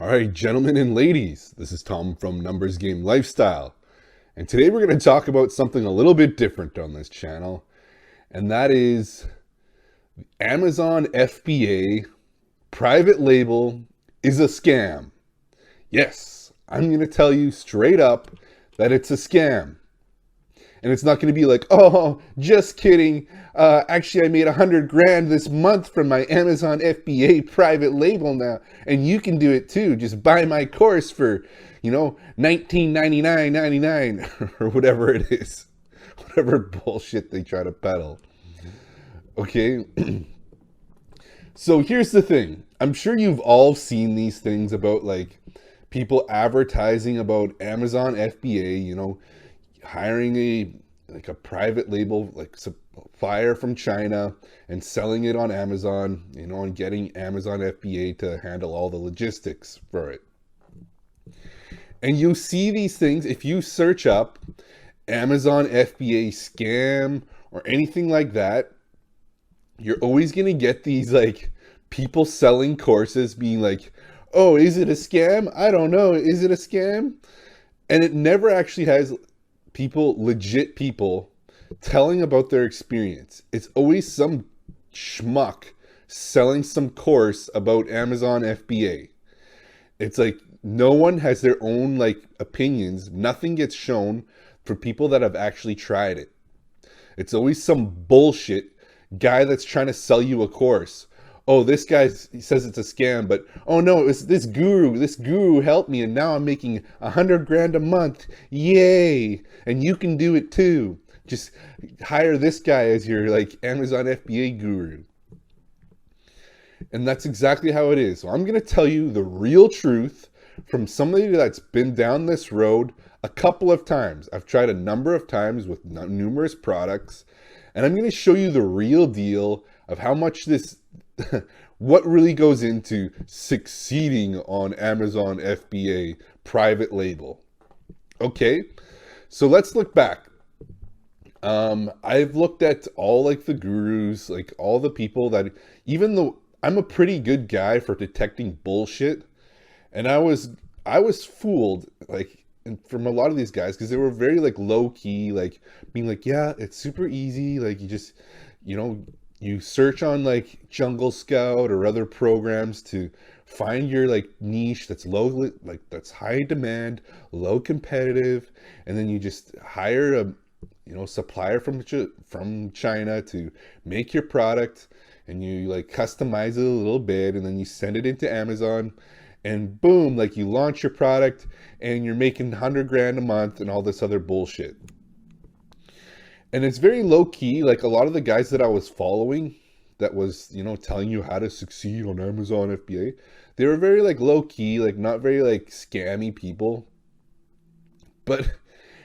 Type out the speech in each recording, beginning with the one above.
All right, gentlemen and ladies, this is Tom from Numbers Game Lifestyle. And today we're going to talk about something a little bit different on this channel, and that is Amazon FBA private label is a scam. Yes, I'm going to tell you straight up that it's a scam. And it's not going to be like, oh, just kidding. Actually, I made 100 grand this month from my Amazon FBA private label now, and you can do it too. Just buy my course for, $19.99.99 or whatever it is, whatever bullshit they try to peddle. Okay. So here's the thing. I'm sure you've all seen these things about like people advertising about Amazon FBA, hiring a private label like supplier from China and selling it on Amazon, and getting Amazon FBA to handle all the logistics for it. And you see these things if you search up Amazon FBA scam or anything like that. You're always going to get these like people selling courses being like, oh, is it a scam? I don't know. Is it a scam? And it never actually has legit people telling about their experience. It's always some schmuck selling some course about Amazon FBA. It's like no one has their own like opinions. Nothing gets shown for people that have actually tried it. It's always some bullshit guy that's trying to sell you a course. Oh, this guy says it's a scam, but oh no, it was this guru. This guru helped me, and now I'm making 100 grand a month. Yay! And you can do it too. Just hire this guy as your like Amazon FBA guru. And that's exactly how it is. So I'm going to tell you the real truth from somebody that's been down this road a couple of times. I've tried a number of times with numerous products, and I'm going to show you the real deal of how much what really goes into succeeding on Amazon FBA private label. Okay, so let's look back. I've looked at all like the gurus, like all the people that, even though I'm a pretty good guy for detecting bullshit, and I was fooled like from a lot of these guys because they were very like low key, like being like, yeah, it's super easy, like you just you search on like Jungle Scout or other programs to find your like niche that's low, like that's high demand, low competitive, and then you just hire a supplier from China to make your product, and you like customize it a little bit, and then you send it into Amazon, and boom, like you launch your product and you're making 100 grand a month and all this other bullshit. And it's very low key. Like a lot of the guys that I was following that was, telling you how to succeed on Amazon FBA, they were very like low key, like not very like scammy people. But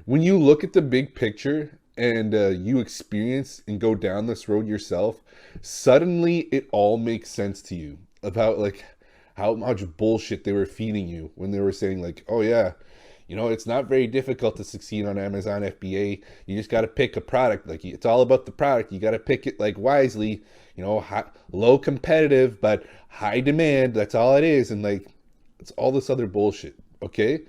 when you look at the big picture and you experience and go down this road yourself, suddenly it all makes sense to you about like how much bullshit they were feeding you when they were saying like, oh yeah, it's not very difficult to succeed on Amazon FBA. You just got to pick a product. Like it's all about the product. You got to pick it like wisely, low competitive, but high demand. That's all it is. And like, it's all this other bullshit. Okay.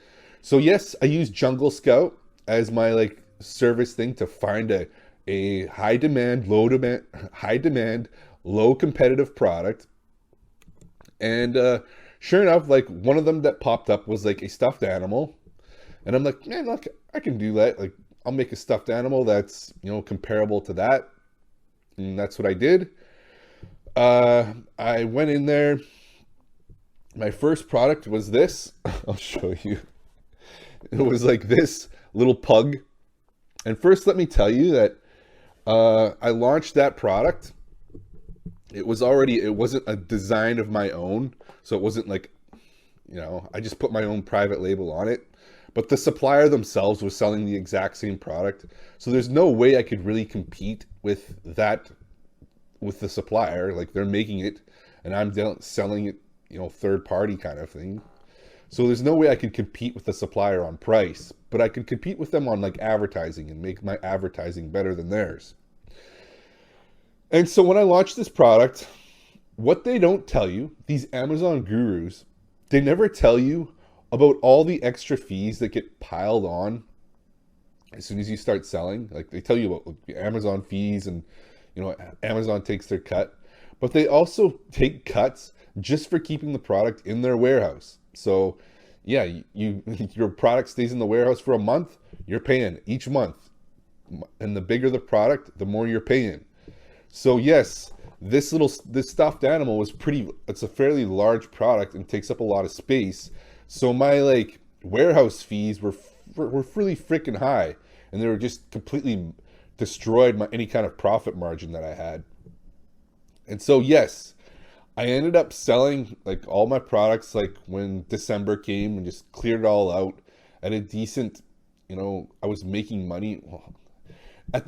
So yes, I use Jungle Scout as my like service thing to find a high demand, low competitive product. And sure enough, like one of them that popped up was like a stuffed animal. And I'm like, man, look, I can do that. Like, I'll make a stuffed animal that's, comparable to that. And that's what I did. I went in there. My first product was this. I'll show you. It was like this little pug. And first, let me tell you that I launched that product. It wasn't a design of my own. So it wasn't like, I just put my own private label on it. But the supplier themselves was selling the exact same product. So there's no way I could really compete with that, with the supplier. Like they're making it and I'm selling it, third party kind of thing. So there's no way I could compete with the supplier on price, but I could compete with them on like advertising and make my advertising better than theirs. And so when I launched this product, what they don't tell you, these Amazon gurus, they never tell you about all the extra fees that get piled on as soon as you start selling. Like they tell you about the Amazon fees and, you know, Amazon takes their cut, but they also take cuts just for keeping the product in their warehouse. So yeah, you your product stays in the warehouse for a month, you're paying each month. And the bigger the product, the more you're paying. So yes, this stuffed animal was it's a fairly large product and takes up a lot of space. So my like warehouse fees were really freaking high, and they were just completely destroyed any kind of profit margin that I had. And so yes, I ended up selling like all my products like when December came and just cleared it all out at a decent, you know, I was making money.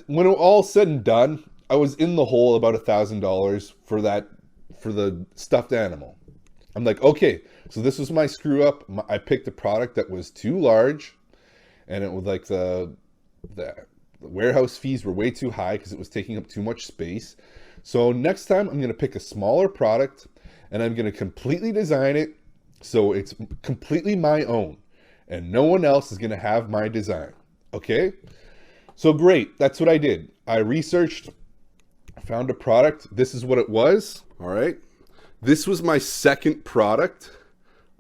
When it all said and done, I was in the hole about $1,000 for the stuffed animal. I'm like, okay, so this was my screw up. I picked a product that was too large, and it was like the warehouse fees were way too high because it was taking up too much space. So next time I'm going to pick a smaller product, and I'm going to completely design it so it's completely my own, and no one else is going to have my design. Okay? So great, that's what I did. I researched, found a product. This is what it was. All right. This was my second product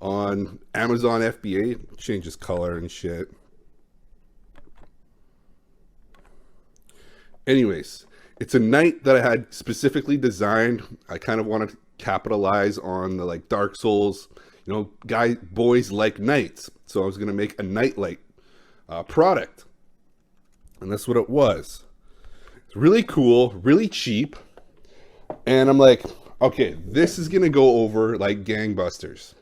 on Amazon FBA. Changes color and shit. Anyways, it's a knight that I had specifically designed. I kind of wanted to capitalize on the like Dark Souls, you know, boys like knights. So I was going to make a knight-like product. And that's what it was. It's really cool, really cheap. And I'm like, okay, this is going to go over like gangbusters.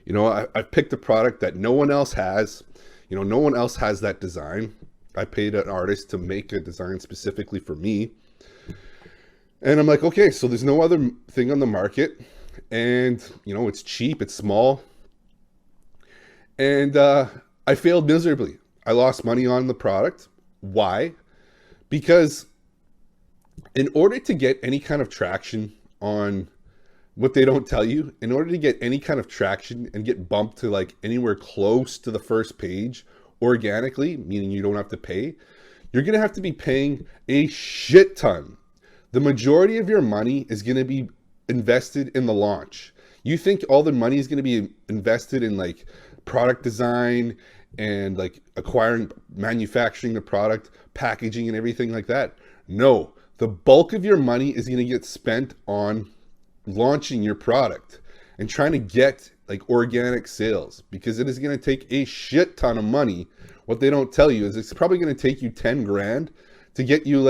You know, I picked a product that no one else has. You know, no one else has that design. I paid an artist to make a design specifically for me. And I'm like, okay, so there's no other thing on the market. And, you know, it's cheap, it's small. And I failed miserably. I lost money on the product. Why? Because in order to get any kind of traction on what they don't tell you, in order to get any kind of traction and get bumped to like anywhere close to the first page organically, meaning you don't have to pay, you're going to have to be paying a shit ton. The majority of your money is going to be invested in the launch. You think all the money is going to be invested in like product design and like manufacturing the product, packaging and everything like that. No, the bulk of your money is going to get spent on launching your product and trying to get like organic sales, because it is going to take a shit ton of money. What they don't tell you is it's probably going to take you 10 grand to get you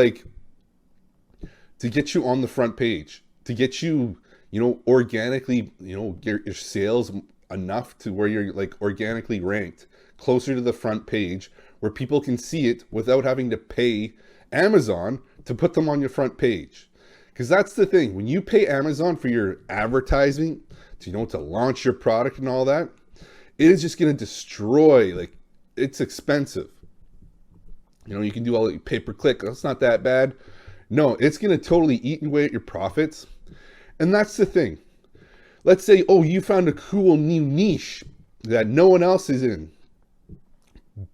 on the front page, to get you, you know, organically, you know, get your sales enough to where you're like organically ranked closer to the front page where people can see it without having to pay Amazon to put them on your front page. Because that's the thing, when you pay Amazon for your advertising to, you know, to launch your product and all that, it is just going to destroy, like, it's expensive. You know, you can do all the pay-per-click, that's not that bad. No, it's going to totally eat away at your profits. And that's the thing. Let's say, oh, you found a cool new niche that no one else is in.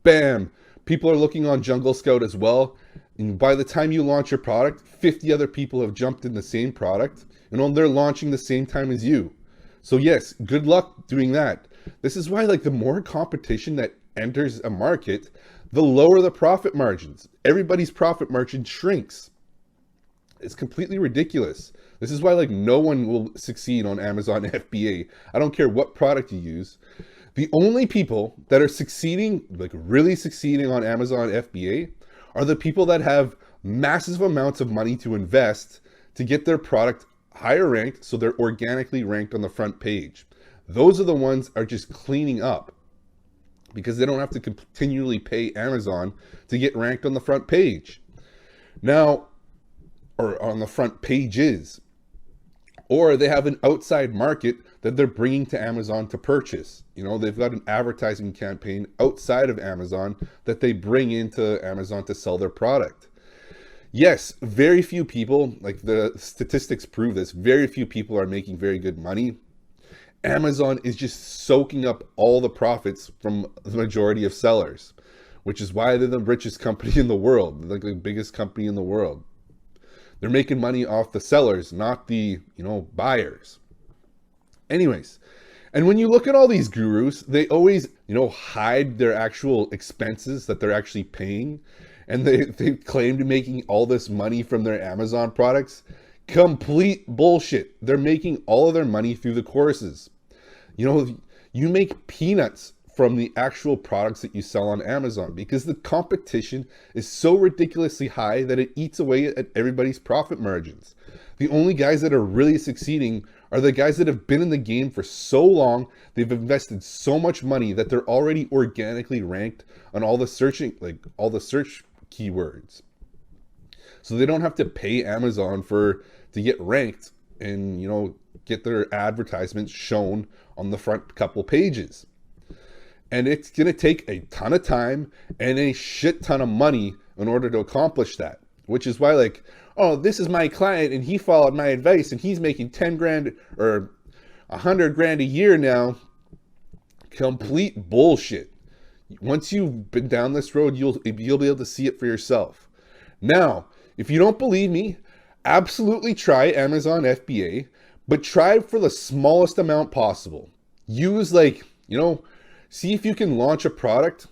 Bam! People are looking on Jungle Scout as well. And by the time you launch your product, 50 other people have jumped in the same product. And they're launching the same time as you. So yes, good luck doing that. This is why, like, the more competition that enters a market, the lower the profit margins. Everybody's profit margin shrinks. It's completely ridiculous. This is why, like, no one will succeed on Amazon FBA. I don't care what product you use. The only people that are succeeding, like really succeeding on Amazon FBA, are the people that have massive amounts of money to invest to get their product higher ranked, so they're organically ranked on the front page. Those are the ones that are just cleaning up because they don't have to continually pay Amazon to get ranked on the front page. Now, or on the front pages. Or they have an outside market that they're bringing to Amazon to purchase. You know, they've got an advertising campaign outside of Amazon that they bring into Amazon to sell their product. Yes, very few people, like the statistics prove this, very few people are making very good money. Amazon is just soaking up all the profits from the majority of sellers, which is why they're the richest company in the world, like the biggest company in the world. They're making money off the sellers, not the, buyers. Anyways, and when you look at all these gurus, they always, hide their actual expenses that they're actually paying. And they claim to making all this money from their Amazon products. Complete bullshit. They're making all of their money through the courses. You make peanuts from the actual products that you sell on Amazon because the competition is so ridiculously high that it eats away at everybody's profit margins. The only guys that are really succeeding are the guys that have been in the game for so long, they've invested so much money that they're already organically ranked on all the search keywords. So they don't have to pay Amazon to get ranked and, get their advertisements shown on the front couple pages. And it's going to take a ton of time and a shit ton of money in order to accomplish that. Which is why, this is my client and he followed my advice and he's making 10 grand or 100 grand a year now. Complete bullshit. Once you've been down this road, you'll be able to see it for yourself. Now, if you don't believe me, absolutely try Amazon FBA, but try for the smallest amount possible. Use see if you can launch a product,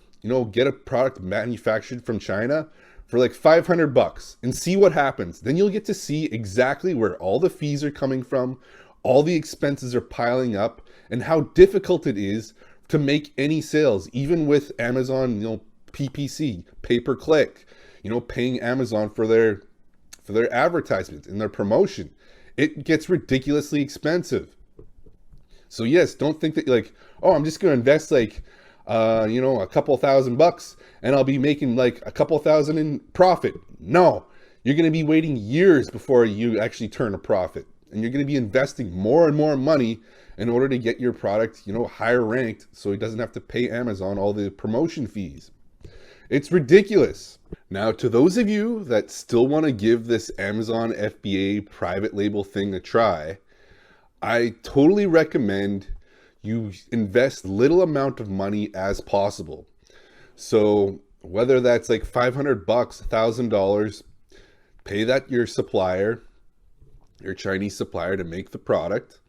get a product manufactured from China for $500 and see what happens. Then you'll get to see exactly where all the fees are coming from, all the expenses are piling up, and how difficult it is to make any sales, even with Amazon, PPC, pay-per-click, paying Amazon for their advertisements and their promotion. It gets ridiculously expensive. So yes, don't think that I'm just going to invest a couple $1,000 and I'll be making a couple thousand in profit. No, you're going to be waiting years before you actually turn a profit. And you're going to be investing more and more money in order to get your product, higher ranked so it doesn't have to pay Amazon all the promotion fees. It's ridiculous. Now, to those of you that still want to give this Amazon FBA private label thing a try, I totally recommend you invest little amount of money as possible. So whether that's $500, $1,000, pay that your supplier, your Chinese supplier, to make the product.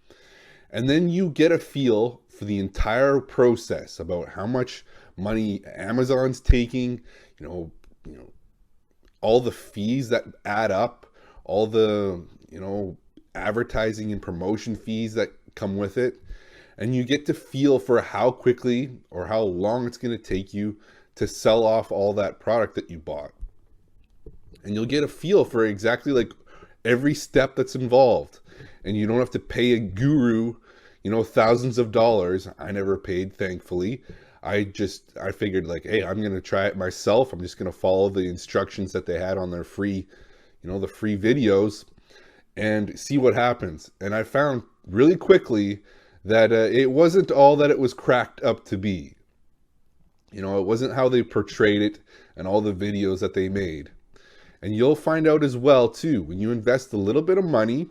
And then you get a feel for the entire process about how much money Amazon's taking, all the fees that add up, all the, advertising and promotion fees that come with it. And you get to feel for how quickly or how long it's going to take you to sell off all that product that you bought. And you'll get a feel for exactly every step that's involved. And you don't have to pay a guru, thousands of dollars. I never paid, thankfully. I figured hey, I'm going to try it myself. I'm just going to follow the instructions that they had on their free, the free videos and see what happens. And I found really quickly that it wasn't all that it was cracked up to be. It wasn't how they portrayed it and all the videos that they made. And you'll find out as well too, when you invest a little bit of money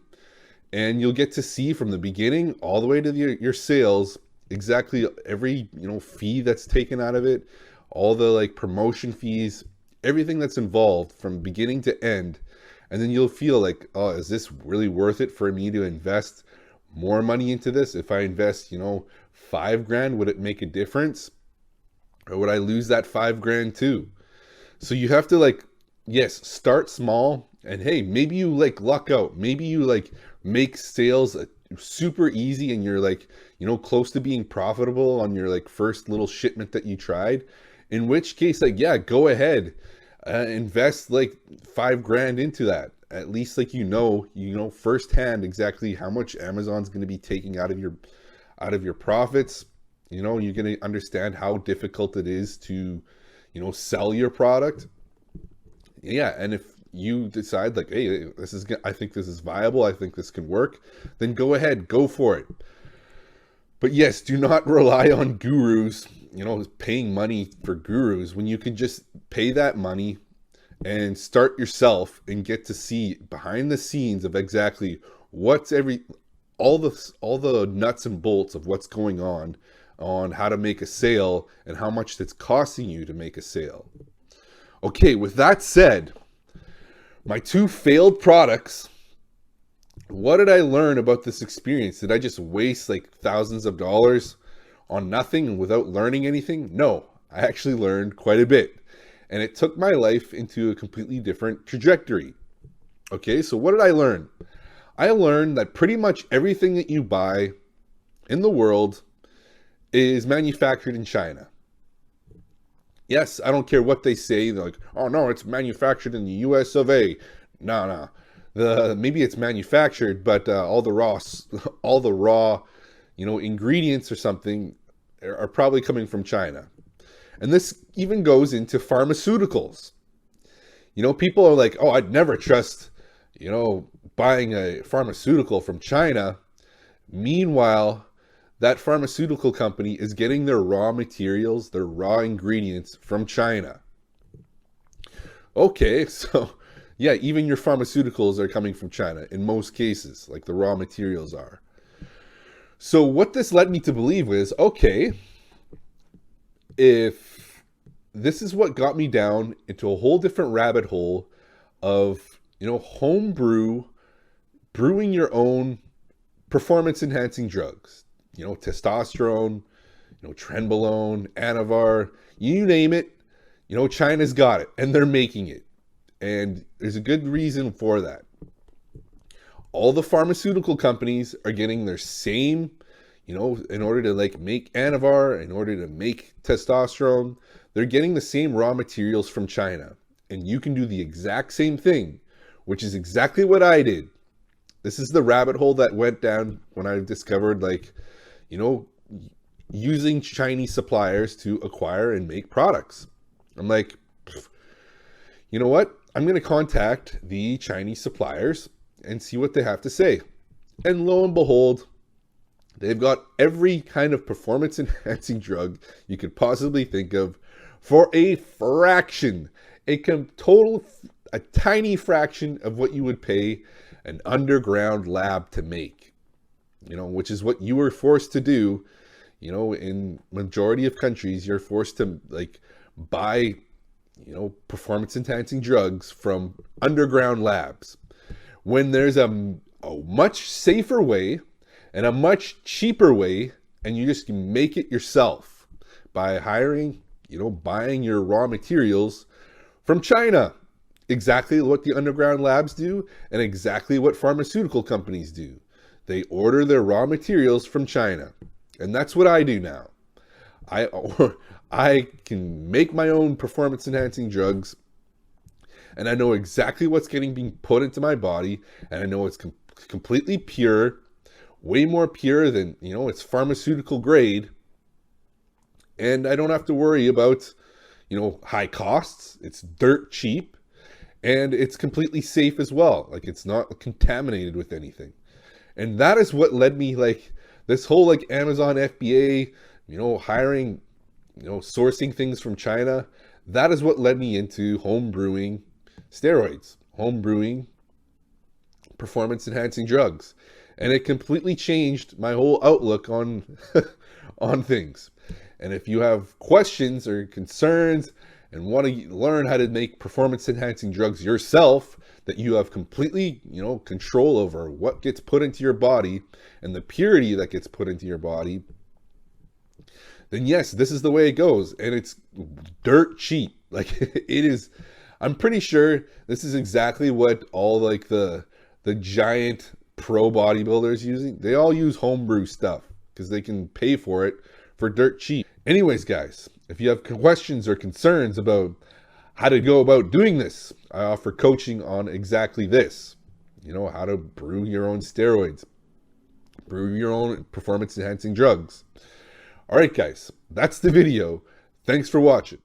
and you'll get to see from the beginning all the way to your sales, exactly every, fee that's taken out of it, all the promotion fees, everything that's involved from beginning to end. And then you'll feel oh, is this really worth it for me to invest more money into this? If I invest, $5,000, would it make a difference? Or would I lose that $5,000 too? So you have to yes, start small. And hey, maybe you luck out. Maybe you make sales super easy and you're close to being profitable on your first little shipment that you tried. In which case, yeah, go ahead, invest $5,000 into that. At least you know firsthand exactly how much Amazon's going to be taking out of your profits. You're going to understand how difficult it is to, sell your product. Yeah, and if you decide hey, I think this is viable, I think this can work, then go ahead, go for it. But yes, do not rely on gurus, paying money for gurus when you can just pay that money and start yourself and get to see behind the scenes of exactly all the nuts and bolts of what's going on how to make a sale and how much it's costing you to make a sale. Okay, with that said, my 2 failed products, what did I learn about this experience? Did I just waste like thousands of dollars on nothing without learning anything? No, I actually learned quite a bit. And it took my life into a completely different trajectory. Okay, so what did I learn? I learned that pretty much everything that you buy in the world is manufactured in China. Yes, I don't care what they say. They're like, oh no, it's manufactured in the US of A. No. Maybe it's manufactured, but all the raw, ingredients or something are probably coming from China. And this even goes into pharmaceuticals. People are like, oh, I'd never trust, buying a pharmaceutical from China. Meanwhile, that pharmaceutical company is getting their raw materials, their raw ingredients from China. Okay, so yeah, even your pharmaceuticals are coming from China in most cases, like the raw materials are. So what this led me to believe was, okay, if this is what got me down into a whole different rabbit hole of, home brewing your own performance enhancing drugs, testosterone, trenbolone, Anavar, you name it, China's got it and they're making it. And there's a good reason for that. All the pharmaceutical companies are getting their same, in order to make Anavar, in order to make testosterone, they're getting the same raw materials from China. And you can do the exact same thing, which is exactly what I did. This is the rabbit hole that went down when I discovered, using Chinese suppliers to acquire and make products. I'm like, you know what? I'm going to contact the Chinese suppliers and see what they have to say. And lo and behold, they've got every kind of performance enhancing drug you could possibly think of for a fraction, a tiny fraction of what you would pay an underground lab to make, which is what you were forced to do. In majority of countries, you're forced to buy, performance enhancing drugs from underground labs, when there's a much safer way and a much cheaper way, and you just make it yourself by hiring, buying your raw materials from China. Exactly what the underground labs do and exactly what pharmaceutical companies do. They order their raw materials from China. And that's what I do now. I can make my own performance enhancing drugs, and I know exactly what's being put into my body, and I know it's completely pure, way more pure than, it's pharmaceutical grade. And I don't have to worry about, high costs. It's dirt cheap. And it's completely safe as well. It's not contaminated with anything. And that is what led me, this whole Amazon FBA, hiring, sourcing things from China. That is what led me into home brewing steroids, home brewing performance enhancing drugs. And it completely changed my whole outlook on, on things. And if you have questions or concerns and want to learn how to make performance enhancing drugs yourself, that you have completely, control over what gets put into your body and the purity that gets put into your body, then yes, this is the way it goes. And it's dirt cheap. It is, I'm pretty sure this is exactly what all the giant pro bodybuilders using. They all use homebrew stuff because they can pay for it for dirt cheap. Anyways, guys, if you have questions or concerns about how to go about doing this, I offer coaching on exactly this. How to brew your own steroids, brew your own performance enhancing drugs. All right, guys, that's the video. Thanks for watching.